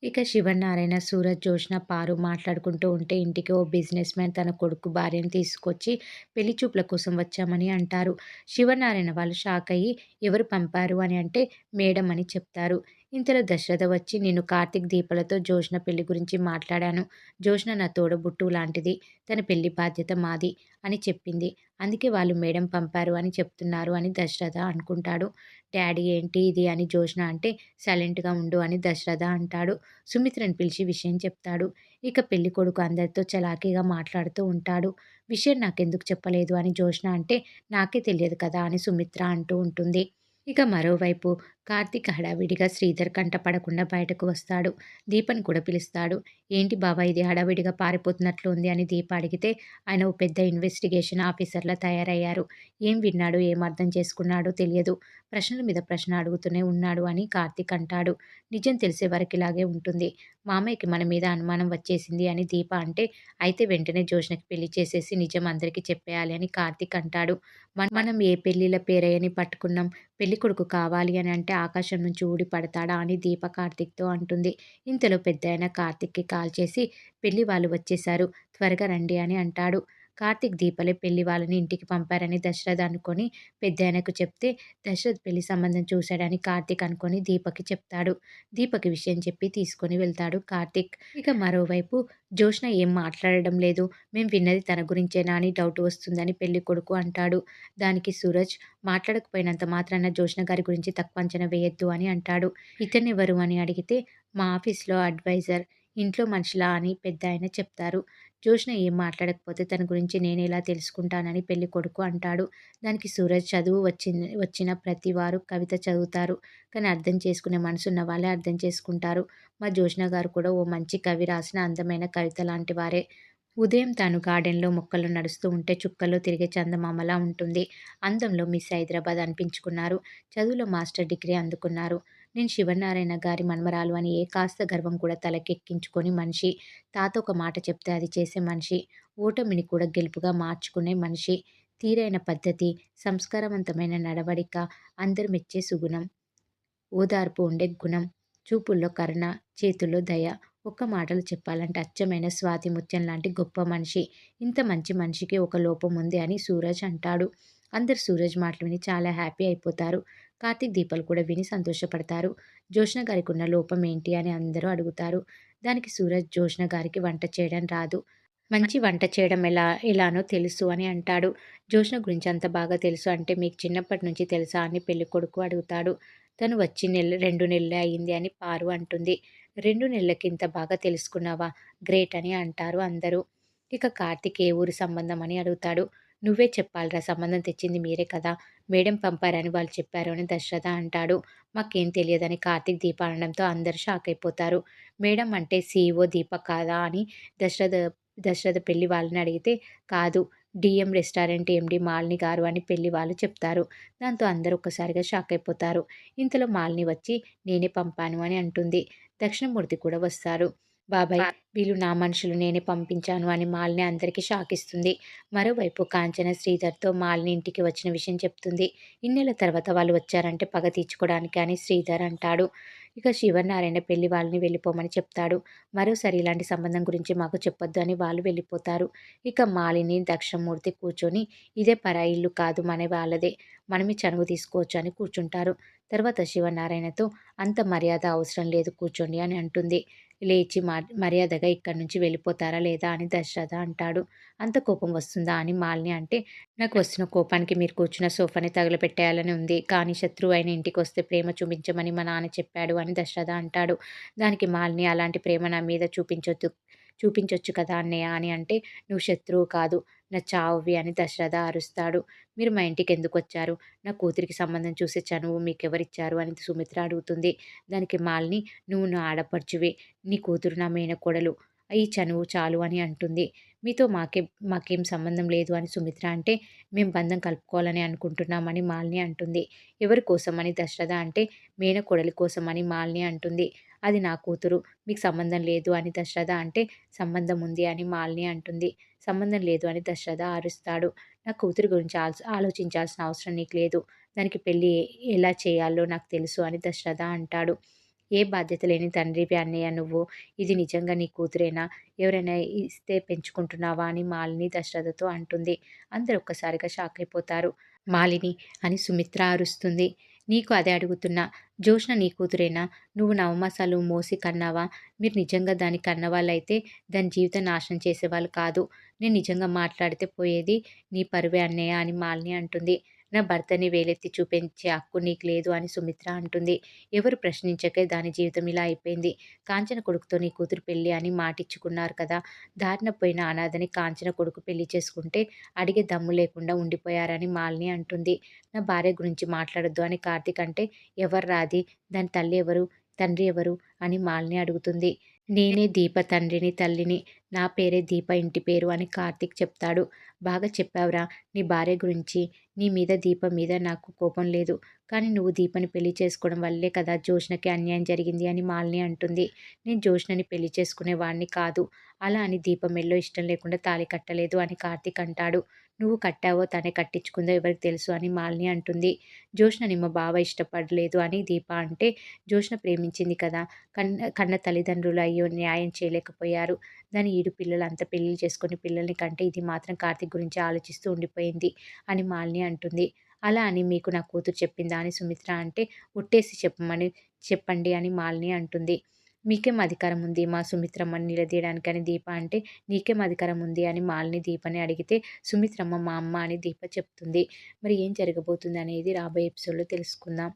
ఇక శివనారాయణ, సూరజ్, జోష్న, పారు మాట్లాడుకుంటూ ఉంటే ఇంటికి ఓ బిజినెస్ మ్యాన్ తన కొడుకు భార్యను తీసుకొచ్చి పెళ్లి చూపుల కోసం వచ్చామని అంటారు. శివనారాయణ వాళ్ళు షాక్ అయ్యి ఎవరు పంపారు అని అంటే మేడం అని చెప్తారు. ఇంతలో దశరథ వచ్చి నేను కార్తీక్ దీపాలతో జోష్న పెళ్లి గురించి మాట్లాడాను. జోష్న నా తోడబుట్టువు లాంటిది. తన పెళ్లి బాధ్యత మాది అని చెప్పింది. అందుకే వాళ్ళు మేడం పంపారు అని చెప్తున్నారు అని దశరథ అనుకుంటాడు. డాడీ ఏంటి ఇది అని జోష్న అంటే సైలెంట్‌గా ఉండు అని దశరథ అంటాడు. సుమిత్రను పిలిచి విషయం చెప్తాడు. ఇక పెళ్ళికొడుకు అందరితో చలాకీగా మాట్లాడుతూ ఉంటాడు. విషయం నాకెందుకు చెప్పలేదు అని జోష్న అంటే నాకే తెలియదు కదా అని సుమిత్ర అంటూ ఉంటుంది. ఇక మరోవైపు కార్తీక్ హడావిడిగా శ్రీధర్ కంట పడకుండా బయటకు వస్తాడు. దీపని కూడా పిలుస్తాడు. ఏంటి బావ ఇది హడావిడిగా పారిపోతున్నట్లు ఉంది అని దీప అడిగితే ఆయన ఓ పెద్ద ఇన్వెస్టిగేషన్ ఆఫీసర్‌లా తయారయ్యారు. ఏం విన్నాడో ఏం అర్థం చేసుకున్నాడో తెలియదు. ప్రశ్నల మీద ప్రశ్న అడుగుతూనే ఉన్నాడు అని కార్తీక్ అంటాడు. నిజం తెలిసే వరకు ఇలాగే ఉంటుంది. మామయ్యకి మన మీద అనుమానం వచ్చేసింది అని దీప అంటే అయితే వెంటనే జోష్నకి పెళ్లి చేసేసి నిజం అందరికీ చెప్పేయాలి అని కార్తీక్ అంటాడు. మనం ఏ పెళ్ళిళ్ళ పేరయ్యని పట్టుకున్నాం. పెళ్ళికొడుకు కావాలి అని అంటే ఆకాశం నుంచి ఊడి పడతాడా అని దీప కార్తీక్‌తో అంటుంది. ఇంతలో పెద్దాయన కార్తీక్‌కి కాల్ చేసి పెళ్లి వాళ్ళు వచ్చేశారు. త్వరగా రండి అని అంటాడు. కార్తీక్ దీపలే పెళ్లి వాళ్ళని ఇంటికి పంపారని దశరథ అనుకోని పెద్దాయనకు చెప్తే దశరథ్ పెళ్లి సంబంధం చూశాడని కార్తీక్ అనుకోని దీపకి చెప్తాడు. దీపకి విషయం చెప్పి తీసుకొని వెళ్తాడు కార్తీక్. ఇక మరోవైపు జోష్న ఏం మాట్లాడడం లేదు. మేం విన్నది తన గురించేనా అని డౌట్ వస్తుందని పెళ్ళికొడుకు అంటాడు. దానికి సూరజ్ మాట్లాడకపోయినంత మాత్రాన జోష్న గారి గురించి తక్కువ అంచనా వేయొద్దు అని అంటాడు. ఇతనెవరు అని అడిగితే మా ఆఫీస్‌లో అడ్వైజర్, ఇంట్లో మనిషిలా అని పెద్దాయన చెప్తారు. జోష్న ఏం మాట్లాడకపోతే తన గురించి నేనెలా తెలుసుకుంటానని పెళ్ళికొడుకు అంటాడు. దానికి సూరజ్ చదువు వచ్చిన ప్రతి వారు కవిత చదువుతారు. కానీ అర్థం చేసుకునే మనసున్న వాళ్ళే అర్థం చేసుకుంటారు. మా జోష్న గారు కూడా ఓ మంచి కవి రాసిన అందమైన కవిత లాంటి వారే. ఉదయం తాను గార్డెన్‌లో మొక్కల్లో నడుస్తూ ఉంటే చుక్కల్లో తిరిగే చందమామలా ఉంటుంది. అందంలో మిస్ హైదరాబాద్ అనిపించుకున్నారు. చదువులో మాస్టర్ డిగ్రీ అందుకున్నారు. నేను శివనారాయణ గారి మనమరాలు అని ఏ కాస్త గర్వం కూడా తలకెక్కించుకోని మనిషి. తాత ఒక మాట చెప్తే అది చేసే మనిషి. ఓటమిని కూడా గెలుపుగా మార్చుకునే మనిషి. తీరైన పద్ధతి, సంస్కారవంతమైన నడవడిక, అందరూ మెచ్చే సుగుణం. ఓదార్పు ఉండే గుణం. చూపుల్లో కరుణ, చేతుల్లో దయ. ఒక్క మాటలో చెప్పాలంటే అచ్చమైన స్వాతి ముత్యం లాంటి గొప్ప మనిషి. ఇంత మంచి మనిషికి ఒక లోపం ఉంది అని సూరజ్ అంటాడు. అందరూ సూరజ్ మాటలు విని చాలా హ్యాపీ అయిపోతారు. కార్తీక్, దీపాలు కూడా విని సంతోషపడతారు. జోష్న గారికున్న లోపం ఏంటి అని అందరూ అడుగుతారు. దానికి సూరజ్ జోష్న గారికి వంట చేయడం రాదు. మంచి వంట చేయడం ఎలానో తెలుసు అని అంటాడు. జోష్న గురించి అంత బాగా తెలుసు అంటే మీకు చిన్నప్పటి నుంచి తెలుసా అని పెళ్ళికొడుకు అడుగుతాడు. తను వచ్చి 2 నెలలే అయింది అని పారు అంటుంది. 2 నెలలకి ఇంత బాగా తెలుసుకున్నావా? గ్రేట్ అని అంటారు అందరూ. ఇక కార్తీక్ ఏ ఊరి సంబంధం అని అడుగుతాడు. నువ్వే చెప్పాలిరా సంబంధం తెచ్చింది మీరే కదా! మేడం పంపారని వాళ్ళు చెప్పారు అని దశరథ అంటాడు. మాకేం తెలియదని కార్తీక్, దీప అనడంతో అందరూ షాక్ అయిపోతారు. మేడం అంటే సీఈఓ దీప కాదా అని దశరథ దశరథ పెళ్లి వాళ్ళని అడిగితే కాదు. డీఎం రెస్టారెంట్ ఎండీ మాలిని గారు అని పెళ్లి వాళ్ళు చెప్తారు. దాంతో అందరూ ఒక్కసారిగా షాక్ అయిపోతారు. ఇంతలో మాలిని వచ్చి నేనే పంపాను అని అంటుంది. దక్షిణమూర్తి కూడా వస్తారు. బాబాయ్ వీళ్ళు నా మనుషులు నేనే పంపించాను అని మాలిని అందరికీ షాక్ ఇస్తుంది. మరోవైపు కాంచన శ్రీధర్‌తో మాలిని ఇంటికి వచ్చిన విషయం చెప్తుంది. ఇన్నేళ్ల తర్వాత వాళ్ళు వచ్చారంటే పగ తీర్చుకోవడానికి అని శ్రీధర్ అంటాడు. ఇక శివనారాయణ పెళ్లి వాళ్ళని వెళ్ళిపోమని చెప్తాడు. మరోసారి ఇలాంటి సంబంధం గురించి మాకు చెప్పొద్దు అని వాళ్ళు వెళ్ళిపోతారు. ఇక మాలిని, దక్షిణమూర్తి కూర్చొని ఇదే పరాయి ఇల్లు కాదు మన వాళ్ళదే. మనమే చనువు తీసుకోవచ్చు అని కూర్చుంటారు. తర్వాత శివనారాయణతో అంత మర్యాద అవసరం లేదు కూర్చోండి అని అంటుంది. లేచి మర్యాదగా ఇక్కడి నుంచి వెళ్ళిపోతారా లేదా అని దశరథ అంటాడు. అంత కోపం వస్తుందా అని మాలిని అంటే నాకు వస్తున్న కోపానికి మీరు కూర్చున్న సోఫాని తగలబెట్టేయాలని ఉంది. కానీ శత్రువైన ఇంటికొస్తే ప్రేమ చూపించమని మా నాన్న చెప్పాడు అని దశరథ అంటాడు. దానికి మాలిని అలాంటి ప్రేమ నా మీద చూపించొచ్చు కదా అన్నయ్య అని అంటే నువ్వు శత్రువు కాదు. నా చావువి అని దశరథ అరుస్తాడు. మీరు మా ఇంటికెందుకొచ్చారు? నా కూతురికి సంబంధం చూసే చనువు మీకెవరిచ్చారు అని సుమిత్ర అడుగుతుంది. దానికి మాలిని నువ్వు నా ఆడపడుచువి. నీ కూతురు నా మేనకోడలు. ఈ చనువు చాలు అని అంటుంది. మీతో మాకేం సంబంధం లేదు అని సుమిత్ర అంటే మేం బంధం కలుపుకోవాలని అనుకుంటున్నామని మాలిని అంటుంది. ఎవరి కోసమని దశరథ అంటే మేనకోడలి కోసమని మాలిని అంటుంది. అది నా కూతురు. మీకు సంబంధం లేదు అని దశరథ అంటే సంబంధం ఉంది అని మాలిని అంటుంది. సంబంధం లేదు అని దశరథ అరుస్తాడు. నా కూతురి గురించి ఆలోచించాల్సిన అవసరం నీకు లేదు. దానికి పెళ్లి ఎలా చేయాలో నాకు తెలుసు అని దశరథ అంటాడు. ఏ బాధ్యత లేని తండ్రివి అన్నయ్య నువ్వు. ఇది నిజంగా నీ కూతురేనా? ఎవరైనా ఇస్తే పెంచుకుంటున్నావా? అని మాలిని దశరథతో అంటుంది. అందరూ ఒక్కసారిగా షాక్ అయిపోతారు. మాలిని అని సుమిత్ర అరుస్తుంది. నీకు అదే అడుగుతున్నా. జోష్న నీ కూతురేనా? నువ్వు నవమాసాలు మోసి కన్నావా? మీరు నిజంగా దాన్ని కన్నవాళ్ళైతే దాని జీవితం నాశనం చేసేవాళ్ళు కాదు. నేను నిజంగా మాట్లాడితే పోయేది నీ పరువే అన్నయ్య అని మాలిని అంటుంది. నా భర్తని వేలెత్తి చూపించే హక్కు నీకు లేదు అని సుమిత్ర అంటుంది. ఎవరు ప్రశ్నించకే దాని జీవితం ఇలా అయిపోయింది. కాంచన కొడుకుతో నీ కూతురు పెళ్లి అని మాటిచ్చుకున్నారు కదా! దారిన పోయిన అనాథని కాంచన కొడుకు పెళ్లి చేసుకుంటే అడిగే దమ్ము లేకుండా ఉండిపోయారని మాలిని అంటుంది. నా భార్య గురించి మాట్లాడొద్దు అని కార్తీక్ అంటే ఎవర్రా అది? దాని తల్లి ఎవరు? తండ్రి ఎవరు? అని మాలిని అడుగుతుంది. నేనే దీప తండ్రిని, తల్లిని. నా పేరే దీప ఇంటి పేరు అని కార్తీక్ చెప్తాడు. బాగా చెప్పావురా! నీ భార్య గురించి. నీ మీద దీప మీద నాకు కోపం లేదు. కానీ నువ్వు దీపని పెళ్లి చేసుకోవడం వల్లే కదా జోష్నకి అన్యాయం జరిగింది అని మాలిని అంటుంది. నేను జోష్నని పెళ్లి చేసుకునే వాడిని కాదు. అలా అని దీప మెడలో ఇష్టం లేకుండా తాళి కట్టలేదు అని కార్తీక్ అంటాడు. నువ్వు కట్టావో తనే కట్టించుకుందో ఎవరికి తెలుసు అని మాలిని అంటుంది. జోష్నని మా బావ ఇష్టపడలేదు అని దీప అంటే జోష్న ప్రేమించింది కదా! కన్న తల్లిదండ్రులు అయ్యో న్యాయం చేయలేకపోయారు. దాని ఈడు పిల్లలు అంత పెళ్లిళ్ళు చేసుకొని పిల్లల్ని కంటే ఇది మాత్రం కార్తీక్ గురించి ఆలోచిస్తూ ఉండిపోయింది అని మాలిని అంటుంది. అలా అని మీకు నా కూతురు చెప్పిందా అని సుమిత్ర అంటే ఒట్టేసి చెప్పండి అని మాలిని అంటుంది. మీకేం అధికారం ఉంది మా సుమిత్రమ్మని నిలదీయడానికి అని దీప అంటే నీకేం అధికారం ఉంది అని మాలిని దీపని అడిగితే సుమిత్రమ్మ మా అమ్మ అని దీప చెప్తుంది. మరి ఏం జరగబోతుంది అనేది రాబోయే ఎపిసోడ్‌లో తెలుసుకుందాం.